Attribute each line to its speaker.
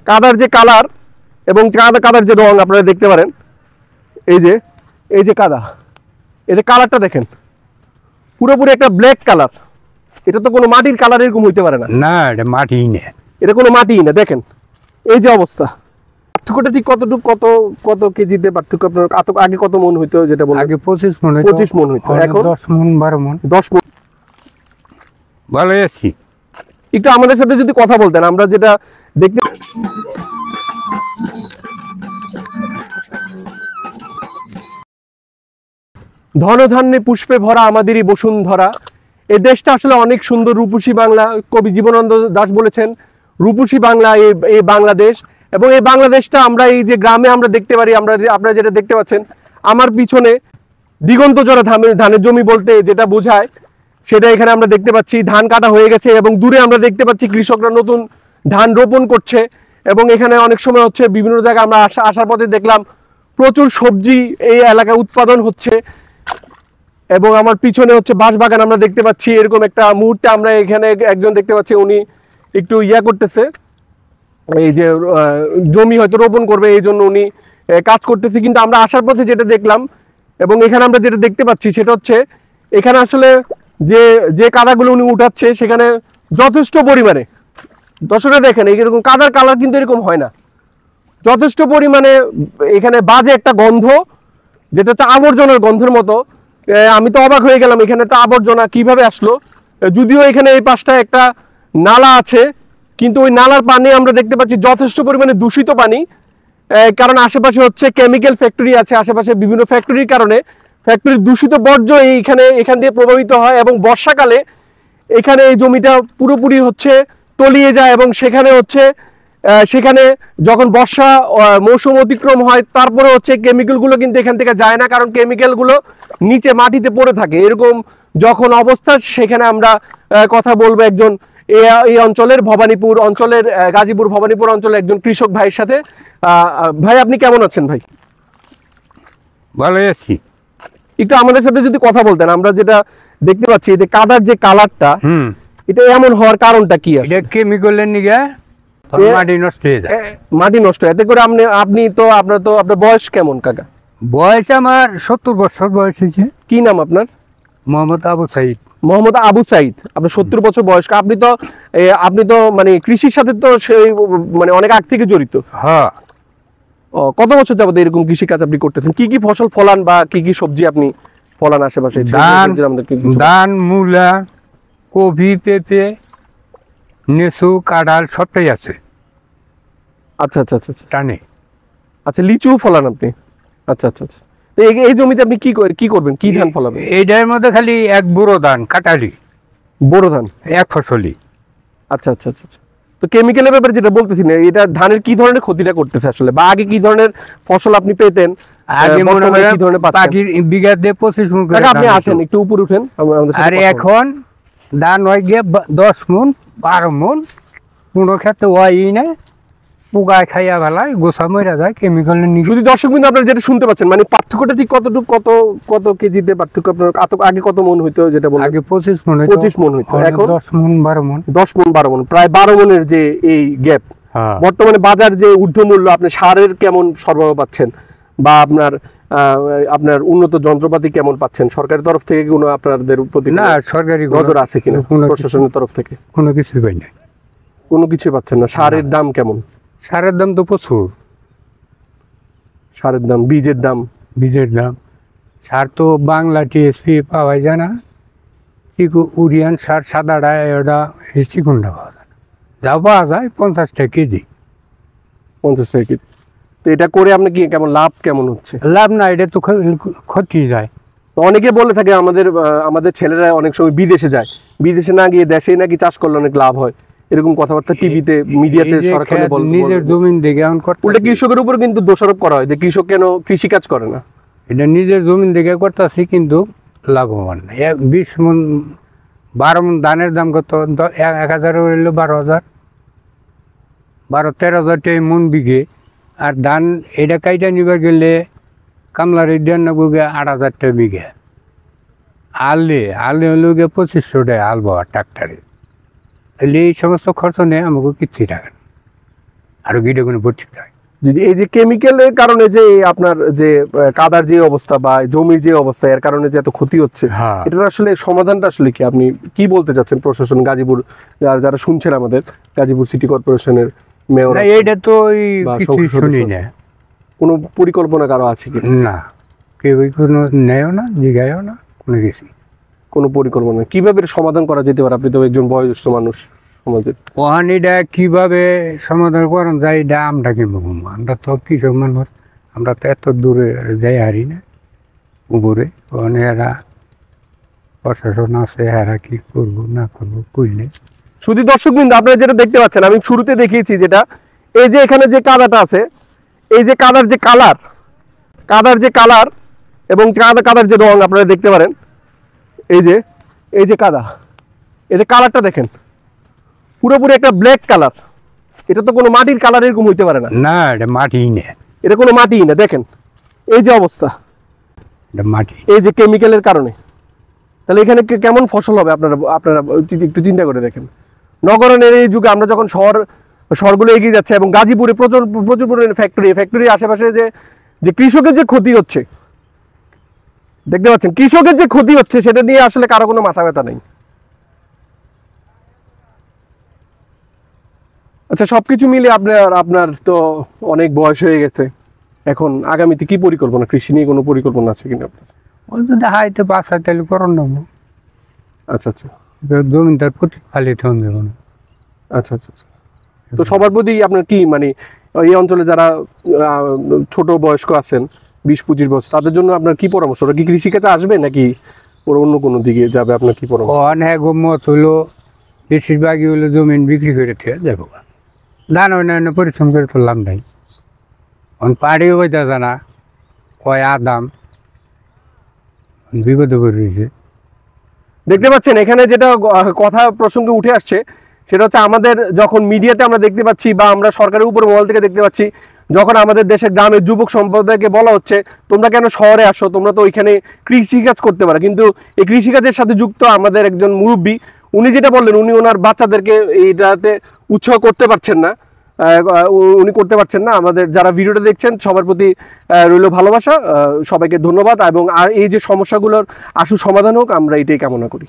Speaker 1: কাদার যে কালার এবং কাদার যে রং আপনারা দেখতে পারেন, এই যে কাদা, এই যে কালারটা দেখেন, পুরোপুরি একটা ব্ল্যাক কালার। এটা তো কোনো মাটির কালার এরকম হইতে পারে না।
Speaker 2: না, এটা মাটি না,
Speaker 1: এটা কোনো মাটিই না। দেখেন এই যে অবস্থা। পার্থক্যটা ঠিক কতটুকু, কত কেজিতে পার্থক্য? আপনার আগে কত মন হইতো যেটা বলেন?
Speaker 2: আগে 25 মন হইতো।
Speaker 1: 25 মন হইতো, এখন
Speaker 2: 10 মন 12 মন।
Speaker 1: 10 মন।
Speaker 2: ভালো আছি।
Speaker 1: একটু আমাদের সাথে যদি কথা বলতেন, আমরা যেটা দেখতে ধনধান্যে পুষ্পে ভরা আমাদেরই বসুন্ধরা। এই দেশটা আসলে অনেক সুন্দর, রূপসী বাংলা। কবি জীবনানন্দ দাশ বলেছেন রূপসী বাংলা এই বাংলাদেশ। এবং এই বাংলাদেশটা আমরা এই যে গ্রামে আমরা দেখতে পারি, আপনারা যেটা দেখতে পাচ্ছেন আমার পিছনে দিগন্ত জোড়া ধানের জমি বলতে যেটা বোঝায় সেটা এখানে আমরা দেখতে পাচ্ছি। ধান কাটা হয়ে গেছে এবং দূরে আমরা দেখতে পাচ্ছি কৃষকরা নতুন ধান রোপণ করছে। এবং এখানে অনেক সময় হচ্ছে বিভিন্ন জায়গায় আমরা আসার পথে দেখলাম প্রচুর সবজি এই এলাকায় উৎপাদন হচ্ছে। এবং আমার পিছনে হচ্ছে বাঁশবাগান আমরা দেখতে পাচ্ছি। এরকম একটা মুহূর্তে আমরা এখানে একজন দেখতে পাচ্ছি, উনি একটু করতেছে, এই যে জমি হয়তো রোপণ করবে এই জন্য উনি কাজ করতেছে। কিন্তু আমরা আসার পথে যেটা দেখলাম এবং এখানে আমরা যেটা দেখতে পাচ্ছি সেটা হচ্ছে এখানে আসলে যে কাদাগুলো উনি উঠাচ্ছে সেখানে যথেষ্ট পরিমাণে, দর্শকরা দেখেন এইরকম কাদার কালার কিন্তু এরকম হয় না, যথেষ্ট পরিমাণে এখানে বাজে একটা গন্ধ, যেটা হচ্ছে আবর্জনার গন্ধের মতো। আমি তো অবাক হয়ে গেলাম, এখানে তো আবর্জনা কিভাবে আসলো। যদিও এখানে এই পাশটা একটা নালা আছে, কিন্তু ওই নালার পানি আমরা দেখতে পাচ্ছি যথেষ্ট পরিমাণে দূষিত পানি। কারণ আশেপাশে হচ্ছে কেমিক্যাল ফ্যাক্টরি আছে, আশেপাশে বিভিন্ন ফ্যাক্টরির কারণে ফ্যাক্টরির দূষিত বর্জ্য এখান দিয়ে প্রভাবিত হয়। এবং বর্ষাকালে এখানে এই জমিটা পুরোপুরি হচ্ছে তলিয়ে যায় এবং সেখানে যখন বর্ষা মৌসুম অতিক্রম হয় তারপরে হচ্ছে কেমিক্যালগুলো কিন্তু এখান থেকে যায় না, কারণ কেমিক্যালগুলো নিচে মাটিতে পড়ে থাকে। এরকম যখন অবস্থা, সেখানে আমরা কথা বলবো একজন এই অঞ্চলের গাজীপুর ভবানীপুর অঞ্চলের একজন কৃষক ভাইয়ের সাথে। ভাই, আপনি কেমন আছেন? ভাই
Speaker 2: ভালো আছি।
Speaker 1: একটু আমাদের সাথে যদি কথা বলতেন, আমরা যেটা দেখতে পাচ্ছি যে কাদার যে কালারটা, এটা এমন হওয়ার কারণটা কি?
Speaker 2: এটা কেমিক্যালের নিগা মাটি নষ্ট হয়ে যায়।
Speaker 1: মাটি নষ্ট, এতে করে আপনার বয়স কেমন কাকা?
Speaker 2: বয়স আমার 70 বছর বয়স হয়েছে।
Speaker 1: কি নাম আপনার?
Speaker 2: মোহাম্মদ আবু সাইদ।
Speaker 1: মোহাম্মদ আবু সাইদ, আপনার 70 বছর বয়স্ক। আপনি তো মানে কৃষির সাথে তো মানে অনেক আগ থেকে জড়িত।
Speaker 2: হ্যাঁ।
Speaker 1: কত বছর যাবত এরকম কৃষিকাজ আপনি করতেছেন? কি কি ফসল ফলান বা কি কি সবজি আপনি ফলান আশেপাশে?
Speaker 2: ধান, মূলা, কপি, পেঁপে, নেসু, কাঁঠাল সবটাই আছে।
Speaker 1: আচ্ছা আচ্ছা আচ্ছা
Speaker 2: টানে।
Speaker 1: আচ্ছা, লিচু ফলান আপনি? আচ্ছা আচ্ছা আচ্ছা। এই জমিতে আপনি কি করবেন, কি ধান ফলাবেন?
Speaker 2: এইটার মধ্যে খালি এক বড় ধান, কাটালি
Speaker 1: বড় ধান,
Speaker 2: এক ফসলি।
Speaker 1: আচ্ছা আচ্ছা আচ্ছা আচ্ছা। তো কেমিক্যালের ব্যাপারে যেটা বলতেছি না, এটা ধানের কি ধরনের ক্ষতিটা করতেছে আসলে, বা আগে কি ধরনের ফসল আপনি পেতেন?
Speaker 2: আগে মনে হয় পাখির বিঘাতে 25 মণ করে।
Speaker 1: আপনি আসেন একটু উপরে উঠেন।
Speaker 2: আর এখন ধান হয় গিয়ে 10 মণ 12 মণ, কোনো ক্ষেত্রে হয় না, পোকা খাইয়া ফেলায়, গোছা মরা যায় কেমিক্যাল।
Speaker 1: যদি দর্শক বিন্দু আপনারা যেটা শুনতে পাচ্ছেন, মানে পার্থক্যটা ঠিক কতটুকু, কত কেজিতে পার্থক্য? আপনার আগে কত মন হইতো যেটা বলেন?
Speaker 2: আগে 25 মণ।
Speaker 1: 25 মন হইতো, এখন
Speaker 2: 10 মণ 12 মণ।
Speaker 1: 10 মন 12 মন, প্রায় 12 মনের যে এই গ্যাপ। বর্তমানে বাজার যে ঊর্ধ্বমূল্য, আপনি সারের কেমন সরবরাহ পাচ্ছেন, বা আপনার উন্নত যন্ত্রপাতি কেমন পাচ্ছেন? সরকারের তরফ থেকে কোনো আপনাদের প্রতি
Speaker 2: না সরকারি
Speaker 1: নজর আছে কিনা, প্রশাসনের তরফ থেকে?
Speaker 2: কোনো কিছু পাই না,
Speaker 1: কোনো কিছু পাচ্ছেন না। সারের দাম কেমন?
Speaker 2: সারের দাম তো প্রচুর।
Speaker 1: সারের দাম, বীজের দাম সার তো বাংলা টিএসপি পাওয়া যায় না, উড়িয়ান সার সাদাটা ওটা চিকুনটা পাওয়া যায় না, যা পাওয়া যায় 50 টাকা কেজি। 50 টাকা কেজি। তো এটা করে আপনি কি কেমন লাভ কেমন হচ্ছে?
Speaker 2: লাভ না, এটা তো ক্ষতি যায়।
Speaker 1: তো অনেকে বলে থাকে আমাদের ছেলেরা অনেক সময় বিদেশে যায়, বিদেশে না গিয়ে দেশেই নাকি চাষ করলে অনেক লাভ হয়, এরকম কথাবার্তা টিভিতে মিডিয়াতে সরকারি বলে।
Speaker 2: নিজের জমিন দেখে এখন করতে,
Speaker 1: উল্টা কৃষকের উপর কিন্তু দোষারোপ করা হয় যে কৃষক কেন কৃষি কাজ করে না।
Speaker 2: এটা নিজের জমিন দেখে করতেছি, কিন্তু লাভবান না। 20 মণ 12 মণ ধানের দাম কত? 1000 হইলো 12,000, 13,000 টাকা মণ বিঘে। আর ধান এটা কাইটা নিবার গেলে কামলার 8,000 টাকা বিঘে। আলে হলো গিয়ে 2500 টাকা আল বাবা ট্রাক্টারে। তাহলে এই সমস্ত খরচ নেই আমাকে কিচ্ছুই টাকা। আরো গিডগুলো ভর্তি হয়।
Speaker 1: এই যে কেমিক্যালের কারণে যে আপনার যে কাদার যে অবস্থা বা জমির যে অবস্থা, এর কারণে যে এত ক্ষতি হচ্ছে,
Speaker 2: হ্যাঁ।
Speaker 1: এটার আসলে সমাধানটা আসলে কি? আপনি কি বলতে চাচ্ছেন প্রশাসন, গাজীপুর যারা শুনছেন, আমাদের গাজীপুর সিটি কর্পোরেশনের মেয়র,
Speaker 2: না এইটা তো ওই
Speaker 1: বা
Speaker 2: কিছু
Speaker 1: সংসদ
Speaker 2: শুনি
Speaker 1: সদস্য
Speaker 2: না।
Speaker 1: কোনো পরিকল্পনা কারো আছে কি?
Speaker 2: না, কেউ কোনো নেয়ও না, জিগায়ও না, কোনো কিছু।
Speaker 1: কোনো পরিকল্পনা কিভাবে এর সমাধান করা যেতে পারে? আপনি তো একজন বয়োজ্যেষ্ঠ মানুষ সমাজের।
Speaker 2: ওহান এটা কিভাবে সমাধান করেন যায়, এটা আমরা কি বলবো? আমরা তো কৃষক মানুষ, আমরা তো এত দূরে যাই হারি না উপরে। ওখানে এরা প্রশাসন আছে, এরা কি করবো না করবো কইলে।
Speaker 1: শুধু দর্শকবৃন্দ, আপনারা যেটা দেখতে পাচ্ছেন, আমি শুরুতে দেখিয়েছি যেটা, এই যে এখানে যে কাদাটা আছে, এই যে কাদার যে কালার এবং কাদার যে রং আপনারা দেখতে পারেন, এই যে কাদা, এই যে কালারটা দেখেন, পুরোপুরি একটা ব্ল্যাক কালার। এটা তো কোনো মাটির কালার এরকম হইতে পারে না।
Speaker 2: না, এটা মাটি না,
Speaker 1: এটা কোনো মাটিই না। দেখেন এই যে অবস্থা,
Speaker 2: এটা মাটি।
Speaker 1: এই যে কেমিক্যালের কারণে, তাহলে এখানে কেমন ফসল হবে? আপনারা একটু চিন্তা করে দেখেন। নগরায়নের এই যুগে আমরা যখন শহরগুলো এগিয়ে যাচ্ছে এবং গাজীপুরে প্রচুর পরিমাণে ফ্যাক্টরির আশেপাশে যে কৃষকের যে ক্ষতি হচ্ছে, দেখতে পাচ্ছেন কৃষকের যে ক্ষতি হচ্ছে, সেটা নিয়ে আসলে কারো কোনো মাথা ব্যথা নেই। আচ্ছা, সবকিছু মিলে আপনার তো অনেক বয়স হয়ে গেছে, এখন আগামীতে কি পরিকল্পনা? কৃষি নিয়ে কোনো পরিকল্পনা আছে কিনা আপনার?
Speaker 2: ওই যদি হাইতে বাসা তাহলে করণ নেবো।
Speaker 1: আচ্ছা আচ্ছা
Speaker 2: জমিদার প্রতি ফালিতে দেবো না।
Speaker 1: আচ্ছা আচ্ছা আচ্ছা। তো সবার প্রতি আপনার কি, মানে এই অঞ্চলে যারা ছোট বয়স্ক আছেন, 20-25 বছর, তাদের জন্য আপনার কি পরামর্শ? ওরা কি কৃষিকাজে আসবে নাকি ওরা অন্য কোনো দিকে যাবে? আপনার কি পরামর্শ?
Speaker 2: অনেক মত হলো বেশিরভাগই হলো জমিন বিক্রি করে থেকে যাবো। ধান অন্যান্য পরিশ্রম করে তুললাম নাই, পাড়িও বইতে জানা কয় আদাম বিপদে করে রয়েছে।
Speaker 1: দেখতে পাচ্ছেন এখানে যেটা কথা প্রসঙ্গে উঠে আসছে, সেটা হচ্ছে আমাদের যখন মিডিয়াতে আমরা দেখতে পাচ্ছি বা আমরা সরকারের উপর মহল থেকে দেখতে পাচ্ছি, যখন আমাদের দেশের গ্রামের যুবক সম্প্রদায়কে বলা হচ্ছে তোমরা কেন শহরে আসো, তোমরা তো ওইখানে কৃষিকাজ করতে পারো, কিন্তু এই কৃষিকাজের সাথে যুক্ত আমাদের একজন মুরব্বী, উনি যেটা বললেন, উনি ওনার বাচ্চাদেরকে এইটাতে উৎসাহ করতে পারছেন না, উনি করতে পারছেন না। আমাদের যারা ভিডিওটা দেখছেন সবার প্রতি রইল ভালোবাসা, সবাইকে ধন্যবাদ, এবং আর এই যে সমস্যাগুলোর আশু সমাধান হোক, আমরা এটাই কামনা করি।